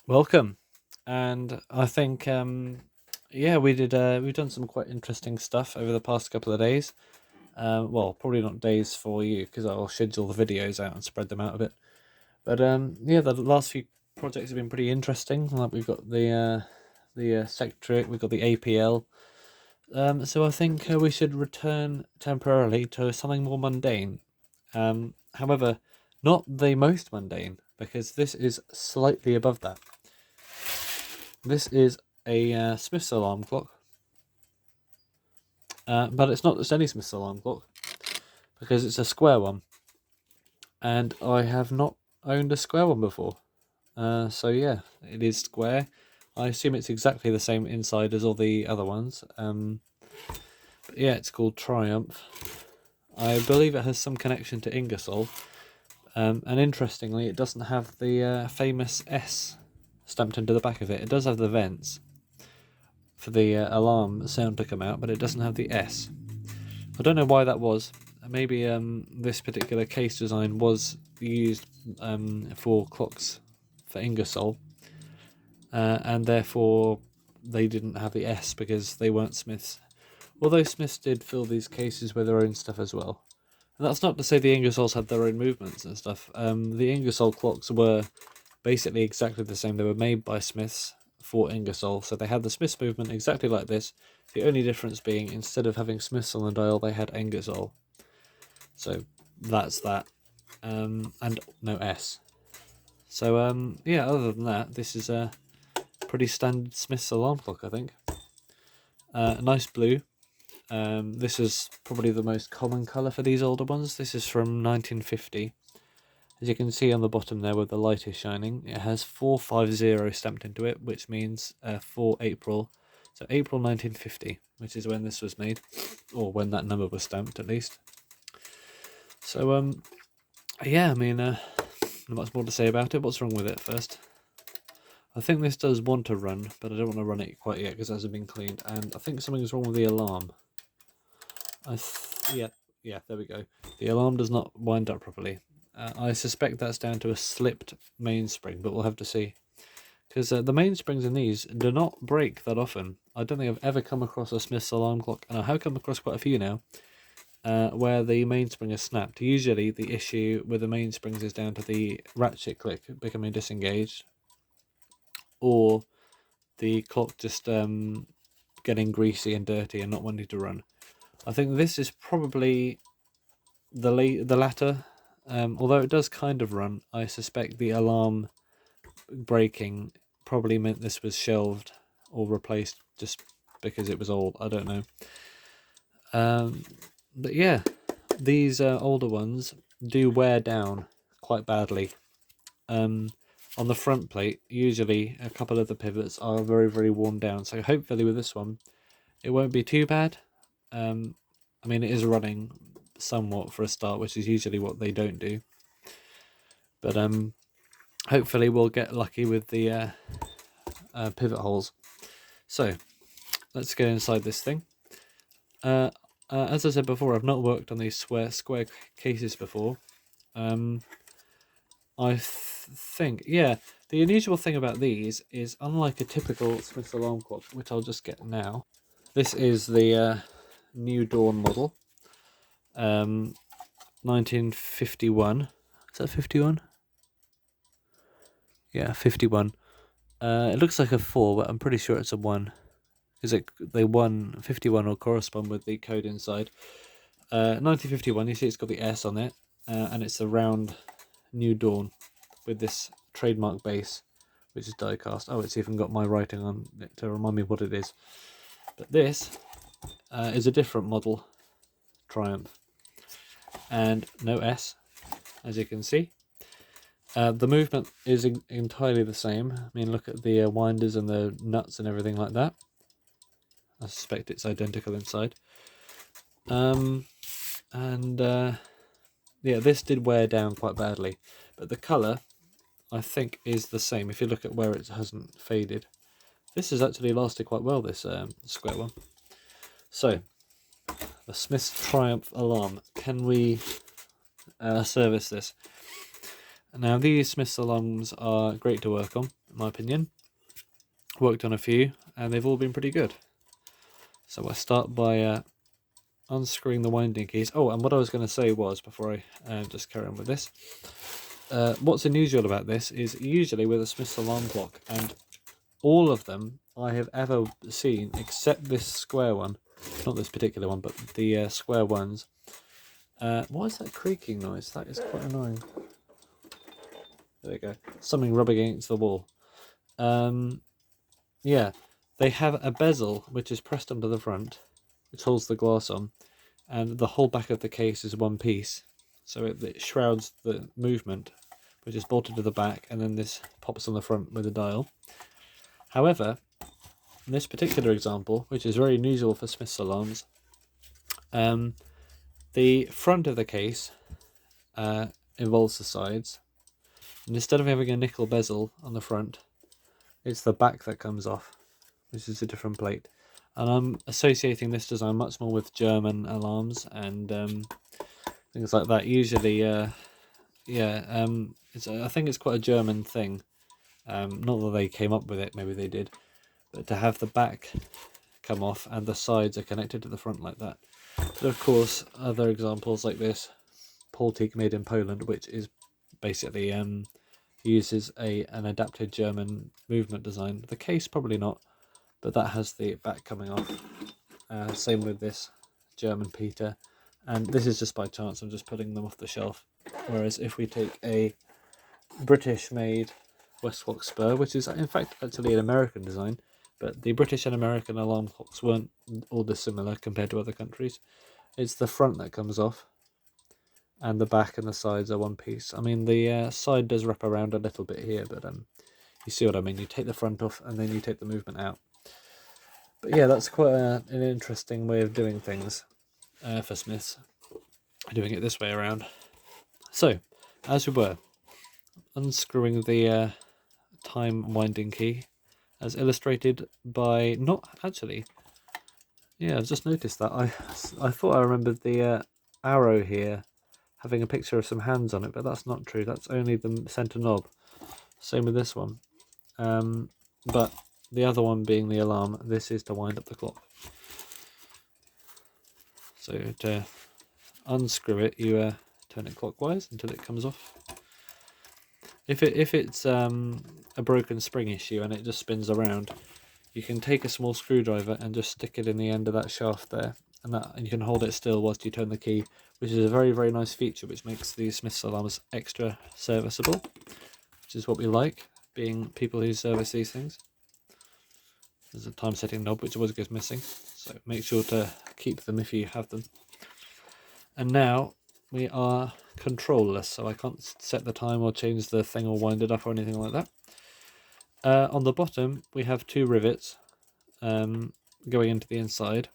Welcome. And I think yeah, we've done some quite interesting stuff over the past couple of days. Well, probably not days for you because I'll schedule the videos out and spread them out a bit. But yeah, the last few projects have been pretty interesting. Like we've got the secretariat, we've got the APL. So I think we should return temporarily to something more mundane. However, not the most mundane, because this is slightly above that. This is a Smith's alarm clock, but it's not just any Smith's alarm clock because it's a square one, and I have not owned a square one before. So yeah, it is square. I assume it's exactly the same inside as all the other ones. But yeah, it's called Triumph. I believe it has some connection to Ingersoll, and interestingly, it doesn't have the famous S stamped into the back of it. It does have the vents for the alarm sound to come out, but it doesn't have the S. I don't know why that was. Maybe this particular case design was used for clocks for Ingersoll, and therefore they didn't have the S because they weren't Smiths. Although Smiths did fill these cases with their own stuff as well. And that's not to say the Ingersolls had their own movements and stuff. The Ingersoll clocks were basically exactly the same. They were made by Smiths for Ingersoll, so they had the Smiths movement exactly like this. The only difference being, instead of having Smiths on the dial, they had Ingersoll. So that's that, and no S. So yeah, other than that, this is a pretty standard Smiths alarm clock, I think. Nice blue. This is probably the most common colour for these older ones. This is from 1950. As you can see on the bottom there where the light is shining, it has 450 stamped into it, which means for April. So April 1950, which is when this was made, or when that number was stamped at least. So yeah, I mean, not much more to say about it. What's wrong with it first? I think this does want to run, but I don't want to run it quite yet because it hasn't been cleaned, and I think something's wrong with the alarm. Yeah, there we go. The alarm does not wind up properly. I suspect that's down to a slipped mainspring, but we'll have to see. Because the mainsprings in these do not break that often. I don't think I've ever come across a Smith's alarm clock, and I have come across quite a few now, where the mainspring is snapped. Usually the issue with the mainsprings is down to the ratchet click becoming disengaged, or the clock just getting greasy and dirty and not wanting to run. I think this is probably the latter. Although it does kind of run, I suspect the alarm breaking probably meant this was shelved or replaced just because it was old. I don't know. But yeah, these older ones do wear down quite badly. On the front plate, usually a couple of the pivots are very, very worn down. So hopefully with this one, it won't be too bad. I mean, it is running somewhat for a start, which is usually what they don't do. But hopefully we'll get lucky with the pivot holes. So let's get inside this thing. As I said before, I've not worked on these square cases before. I think, yeah, the unusual thing about these is, unlike a typical Smith's alarm clock, which I'll just get now, this is the New Dawn model, 1951. Is that 51? Yeah, 51. It looks like a 4, but I'm pretty sure it's a 1. Because the 51 will correspond with the code inside. 1951, you see it's got the S on it, and it's a round New Dawn with this trademark base, which is die cast. Oh, it's even got my writing on it to remind me what it is. But this is a different model, Triumph, and no S, as you can see. The movement is entirely the same. I mean, look at the winders and the nuts and everything like that. I suspect it's identical inside. Yeah, this did wear down quite badly, but the colour, I think, is the same if you look at where it hasn't faded. This has actually lasted quite well, this square one. So, the Smith's Triumph alarm. Can we service this? Now, these Smith's alarms are great to work on. my opinion. Worked on a few, and they've all been pretty good. So I start by unscrewing the winding keys. Oh, and what I was going to say was, before I just carry on with this, what's unusual about this is usually with a Smith's alarm clock, and all of them I have ever seen, except this square one, not this particular one, but the square ones. What is that creaking noise? That is quite annoying. There we go. Something rubbing against the wall. Yeah, they have a bezel which is pressed onto the front, which holds the glass on, and the whole back of the case is one piece. So it shrouds the movement, which is bolted to the back, and then this pops on the front with a dial. However, in this particular example, which is very unusual for Smith's alarms, the front of the case involves the sides, and instead of having a nickel bezel on the front, it's the back that comes off, which is a different plate. And I'm associating this design much more with German alarms and things like that. Usually, I think it's quite a German thing. Not that they came up with it, maybe they did, but to have the back come off and the sides are connected to the front like that. But of course, other examples like this, Poltik made in Poland, which is basically uses an adapted German movement design. The case probably not, but that has the back coming off. Same with this German Peter, and this is just by chance, I'm just putting them off the shelf. Whereas if we take a British made Westclock spur, which is in fact actually an American design, but the British and American alarm clocks weren't all dissimilar compared to other countries. It's the front that comes off, and the back and the sides are one piece. I mean, the side does wrap around a little bit here, but you see what I mean. You take the front off and then you take the movement out. But yeah, that's quite an interesting way of doing things for Smiths, doing it this way around. So, as we were, unscrewing the time winding key, as illustrated by, not actually, yeah, I've just noticed that. I thought I remembered the arrow here having a picture of some hands on it, but that's not true. That's only the centre knob. Same with this one. But the other one being the alarm, this is to wind up the clock. So to unscrew it, you turn it clockwise until it comes off. If it's a broken spring issue and it just spins around, you can take a small screwdriver and just stick it in the end of that shaft there, and you can hold it still whilst you turn the key, which is a very, very nice feature which makes the Smith's alarms extra serviceable, which is what we like, being people who service these things. There's a time setting knob which always goes missing, so make sure to keep them if you have them. And now we are controlless, so I can't set the time or change the thing or wind it up or anything like that. On the bottom we have two rivets going into the inside.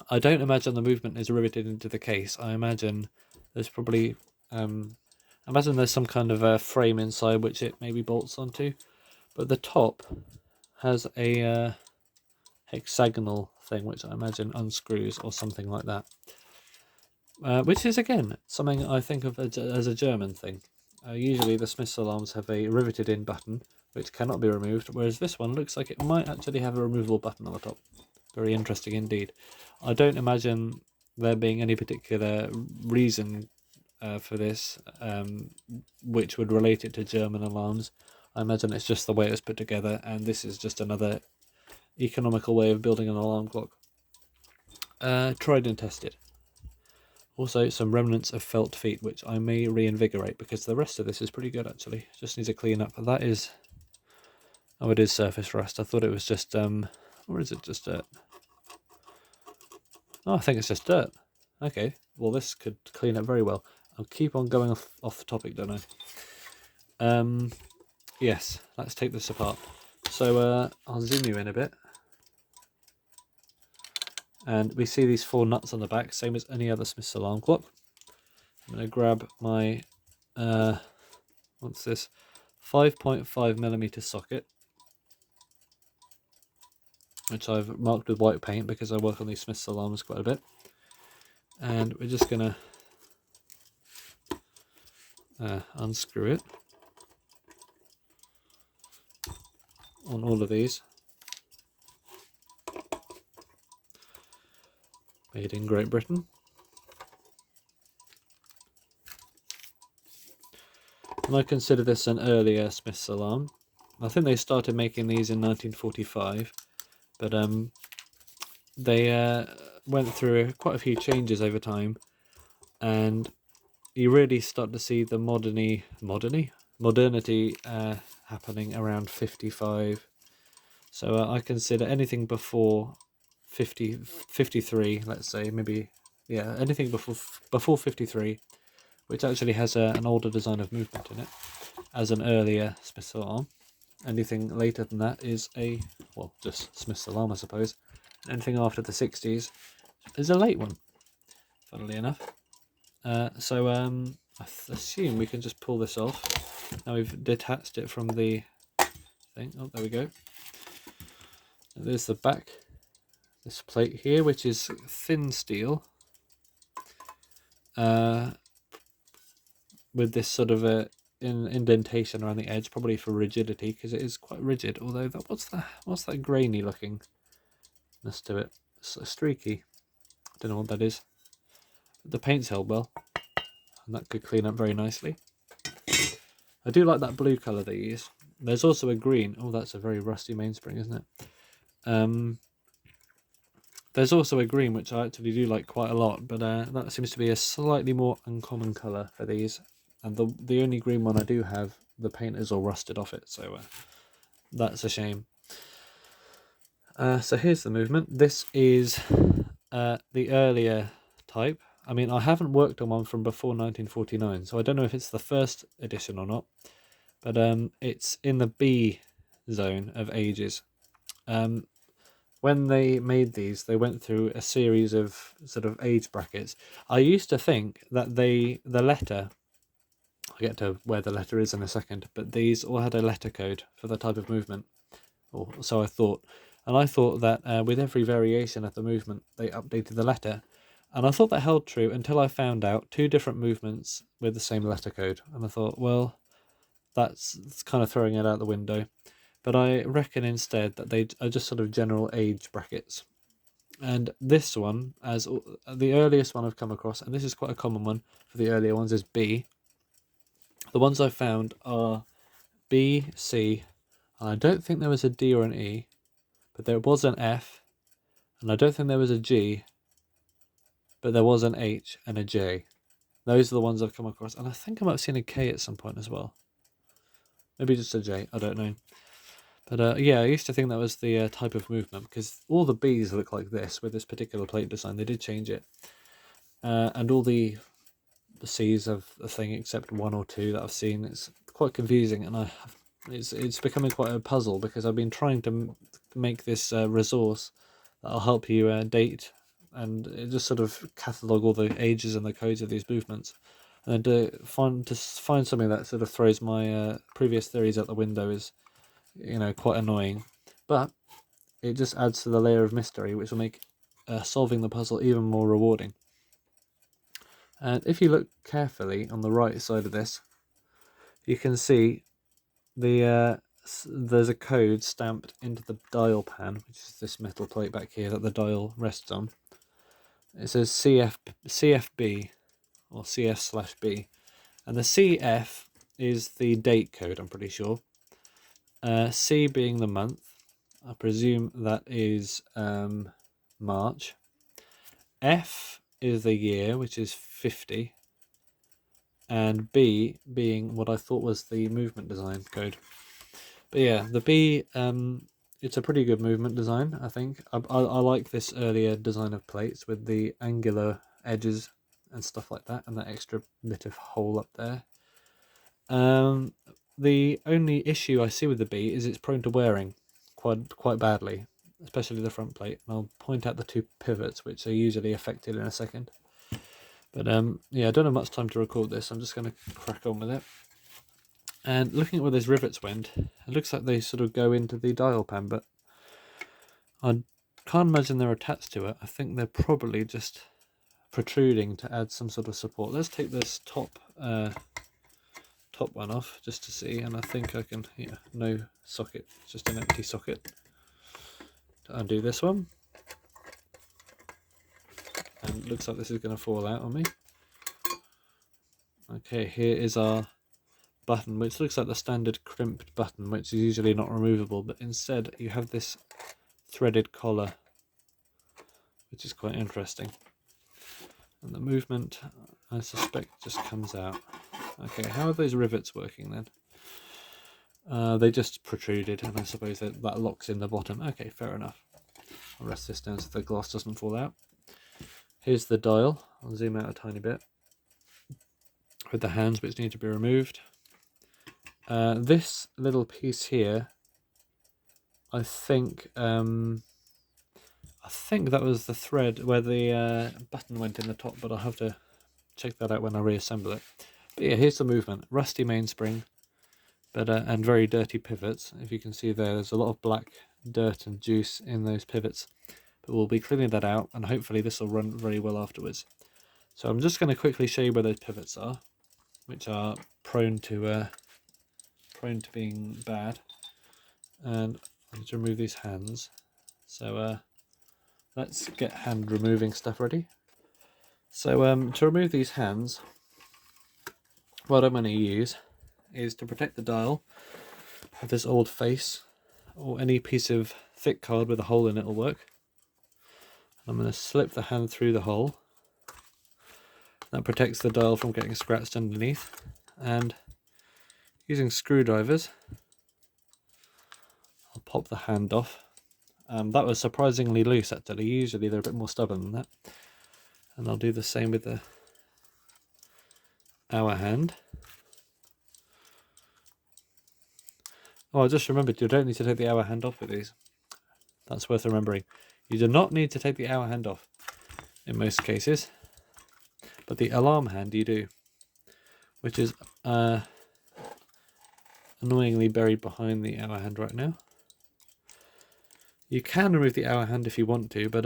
I don't imagine the movement is riveted into the case. I imagine there's probably there's some kind of a frame inside which it maybe bolts onto, but the top has a hexagonal thing which I imagine unscrews or something like that, which is again something I think of as a German thing. Usually the Smith's alarms have a riveted in button which cannot be removed, whereas this one looks like it might actually have a removable button on the top. Very interesting indeed. I don't imagine there being any particular reason for this which would relate it to German alarms. I imagine it's just the way it was put together, and this is just another economical way of building an alarm clock. Tried and tested. Also some remnants of felt feet which I may reinvigorate, because the rest of this is pretty good actually. Just needs a clean up. That is, oh, it is surface rust. I thought it was just or is it just dirt? Oh, I think it's just dirt. Okay, well this could clean up very well. I'll keep on going off the topic, don't I? Yes, let's take this apart. So I'll zoom you in a bit. And we see these 4 nuts on the back, same as any other Smith's alarm clock. I'm going to grab my, what's this, 5.5mm socket, which I've marked with white paint because I work on these Smith's alarms quite a bit. And we're just going to unscrew it. on all of these. Made in Great Britain. And I consider this an earlier Smith's alarm. I think they started making these in 1945, but they went through quite a few changes over time, and you really start to see the modernity happening around 55. So I consider anything before 53, let's say, maybe, yeah, anything before 53, which actually has an older design of movement in it, as an earlier Smith's alarm. Anything later than that is just Smith's alarm, I suppose. Anything after the 60s is a late one, funnily enough. So I assume we can just pull this off. Now we've detached it from the thing. Oh, there we go. There's the back. This plate here, which is thin steel, with this sort of indentation around the edge, probably for rigidity, because it is quite rigid. Although what's that grainy lookingness to it? It's streaky. I don't know what that is. The paint's held well, and that could clean up very nicely. I do like that blue colour they use. There's also a green. Oh, that's a very rusty mainspring, isn't it? There's also a green, which I actually do like quite a lot, but that seems to be a slightly more uncommon colour for these. And the only green one I do have, the paint is all rusted off it, so that's a shame. So here's the movement. This is the earlier type. I mean, I haven't worked on one from before 1949, so I don't know if it's the first edition or not, but it's in the B zone of ages. When they made these, they went through a series of sort of age brackets. I used to think that the letter, I'll get to where the letter is in a second, but these all had a letter code for the type of movement, or so I thought. And I thought that with every variation of the movement, they updated the letter. And I thought that held true until I found out 2 different movements with the same letter code. And I thought, well, that's kind of throwing it out the window. But I reckon instead that they are just sort of general age brackets. And this one, as the earliest one I've come across, and this is quite a common one for the earlier ones, is B. The ones I've found are B, C, and I don't think there was a D or an E, but there was an F, and I don't think there was a G, but there was an H and a J. Those are the ones I've come across, and I think I might have seen a K at some point as well. Maybe just a J, I don't know. But yeah, I used to think that was the type of movement, because all the Bs look like this with this particular plate design. They did change it. And all the Cs have a thing except 1 or 2 that I've seen. It's quite confusing, and it's becoming quite a puzzle, because I've been trying to make this resource that'll help you date and it just sort of catalogue all the ages and the codes of these movements. And then to find something that sort of throws my previous theories out the window is, quite annoying, but it just adds to the layer of mystery, which will make solving the puzzle even more rewarding. And if you look carefully on the right side of this, you can see there's a code stamped into the dial pan, which is this metal plate back here that the dial rests on. It says CFB or CF/B, and the CF is the date code, I'm pretty sure. C being the month, I presume that is March. F is the year, which is 50. And B being what I thought was the movement design code. But yeah, the B, it's a pretty good movement design, I think. I like this earlier design of plates with the angular edges and stuff like that, and that extra bit of hole up there. The only issue I see with the B is it's prone to wearing quite badly, especially the front plate. And I'll point out the 2 pivots, which are usually affected in a second. But yeah, I don't have much time to record this. I'm just going to crack on with it. And looking at where those rivets went, it looks like they sort of go into the dial pan, but I can't imagine they're attached to it. I think they're probably just protruding to add some sort of support. Let's take this top top one off just to see, and I think I can, yeah, no socket, just an empty socket. To undo this one, and it looks like this is going to fall out on me. Okay, here is our button, which looks like the standard crimped button, which is usually not removable, but instead you have this threaded collar, which is quite interesting. And the movement, I suspect, just comes out. Okay, how are those rivets working then? They just protruded, and I suppose that locks in the bottom. Okay, fair enough. I'll rest this down so the glass doesn't fall out. Here's the dial. I'll zoom out a tiny bit with the hands which need to be removed. This little piece here, I think that was the thread where the button went in the top, but I'll have to check that out when I reassemble it. But yeah, here's the movement. Rusty mainspring, but and very dirty pivots. If you can see there's a lot of black dirt and juice in those pivots. But we'll be cleaning that out, and hopefully this will run very well afterwards. So I'm just going to quickly show you where those pivots are, which are prone to being bad. And I need to remove these hands. So let's get hand removing stuff ready. So to remove these hands, what I'm going to use is, to protect the dial, have this old face, or any piece of thick card with a hole in it will work. I'm going to slip the hand through the hole. That protects the dial from getting scratched underneath. And using screwdrivers, I'll pop the hand off. That was surprisingly loose actually. Usually they're a bit more stubborn than that. And I'll do the same with the hour hand. Oh, I just remembered, you don't need to take the hour hand off with these. That's worth remembering. You do not need to take the hour hand off in most cases, but the alarm hand you do, which is annoyingly buried behind the hour hand right now. You can remove the hour hand if you want to, but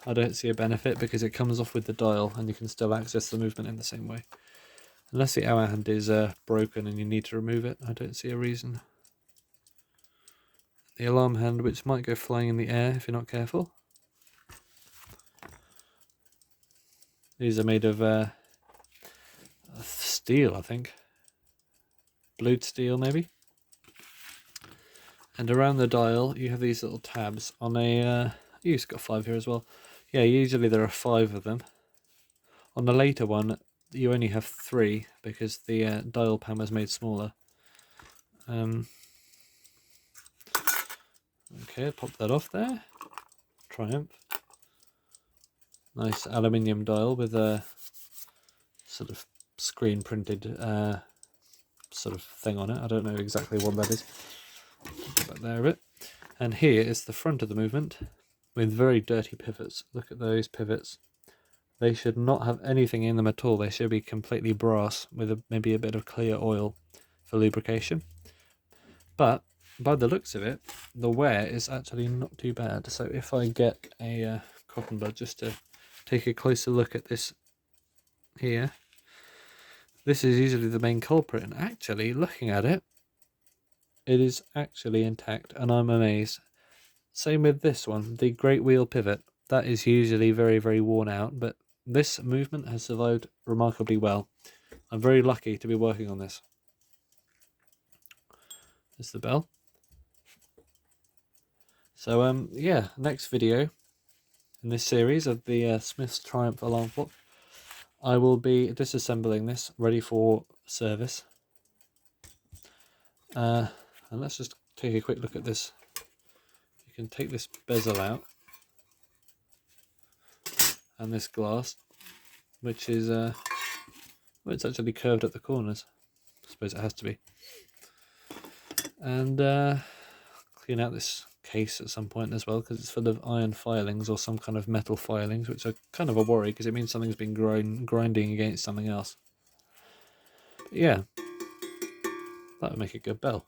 I don't see a benefit because it comes off with the dial and you can still access the movement in the same way. Unless the hour hand is broken and you need to remove it, I don't see a reason. The alarm hand, which might go flying in the air if you're not careful. These are made of steel, I think. Blued steel, maybe. And around the dial, you have these little tabs on a... you've got 5 here as well. Yeah, usually there are 5 of them. On the later one, you only have 3 because the dial pan was made smaller. Okay, pop that off there. Triumph. Nice aluminium dial with a sort of screen printed sort of thing on it. I don't know exactly what that is. Put that there a bit. And here is the front of the movement with very dirty pivots. Look at those pivots. They should not have anything in them at all. They should be completely brass with maybe a bit of clear oil for lubrication. But by the looks of it, the wear is actually not too bad. So if I get a cotton bud just to take a closer look at this here, this is usually the main culprit. And actually, looking at it, it is actually intact, and I'm amazed. Same with this one, the great wheel pivot. That is usually very, very worn out, but this movement has survived remarkably well. I'm very lucky to be working on this. There's the bell. So yeah, next video in this series of the Smith's Triumph alarm clock, I will be disassembling this, ready for service. And let's just take a quick look at this. You can take this bezel out, and this glass, which is well, it's actually curved at the corners. I suppose it has to be. And clean out this case at some point as well, because it's full of iron filings or some kind of metal filings, which are kind of a worry because it means something's been grinding against something else. But yeah, that would make a good bell.